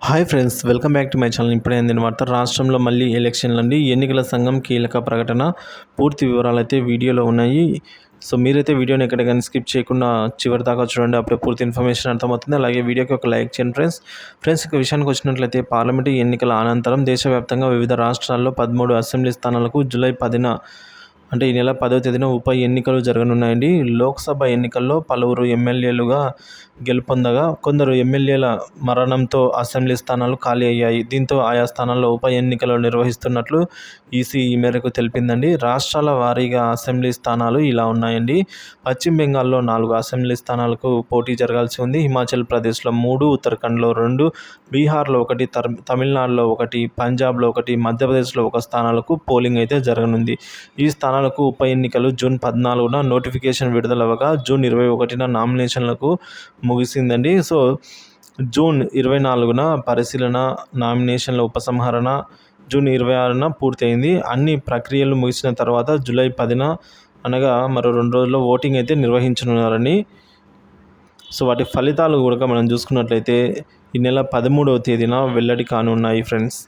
Hi friends, welcome back to my channel. ఇప్పుడే అందిన వార్త. రాష్ట్రంలో మళ్ళీ ఎలక్షన్లండి. ఎన్నికల సంఘం కీలక ప్రకటన. పూర్తి వివరాలు అయితే వీడియోలో ఉన్నాయి. సో మీరైతే వీడియోని ఎక్కడ కానీ స్కిప్ చేయకుండా చివరి దాకా చూడండి. అప్పుడే పూర్తి ఇన్ఫర్మేషన్ అర్థమవుతుంది. అలాగే వీడియోకి ఒక లైక్ చేయండి ఫ్రెండ్స్ ఇక విషయానికి వచ్చినట్లయితే పార్లమెంటు ఎన్నికల అనంతరం దేశవ్యాప్తంగా వివిధ రాష్ట్రాల్లో 13 అసెంబ్లీ స్థానాలకు జూలై 10న అంటే ఈ నెల 10వ తేదీన ఉప ఎన్నికలు జరగనున్నాయండి. లోక్సభ ఎన్నికల్లో పలువురు ఎమ్మెల్యేలుగా గెలుపొందగా కొందరు ఎమ్మెల్యేల మరణంతో అసెంబ్లీ స్థానాలు ఖాళీ అయ్యాయి. దీంతో ఆయా స్థానాల్లో ఉప ఎన్నికలు నిర్వహిస్తున్నట్లు ఈసీ ఈ మేరకు తెలిపిందండి. రాష్ట్రాల వారీగా అసెంబ్లీ స్థానాలు ఇలా ఉన్నాయండి. పశ్చిమ బెంగాల్లో 4 అసెంబ్లీ స్థానాలకు పోటీ జరగాల్సి ఉంది. హిమాచల్ ప్రదేశ్లో 3, ఉత్తరాఖండ్లో 2, బీహార్లో 1, తమిళనాడులో 1, పంజాబ్లో 1, మధ్యప్రదేశ్లో 1 స్థానాలకు పోలింగ్ అయితే జరగనుంది. ఈ స్థానాలకు ఉప ఎన్నికలు జూన్ 14న నోటిఫికేషన్ విడుదలవ్వగా జూన్ 21న నామినేషన్లకు ముగిసిందండి. సో జూన్ 24న పరిశీలన, నామినేషన్ల ఉపసంహరణ, జూన్ 26న పూర్తయింది. అన్ని ప్రక్రియలు ముగిసిన తర్వాత జూలై 10న అనగా మరో 2 రోజుల్లో ఓటింగ్ అయితే నిర్వహించనున్నారని. సో వాటి ఫలితాలు కూడా మనం చూసుకున్నట్లయితే ఈ నెల 13వ తేదీన వెల్లడి కానున్నాయి ఫ్రెండ్స్.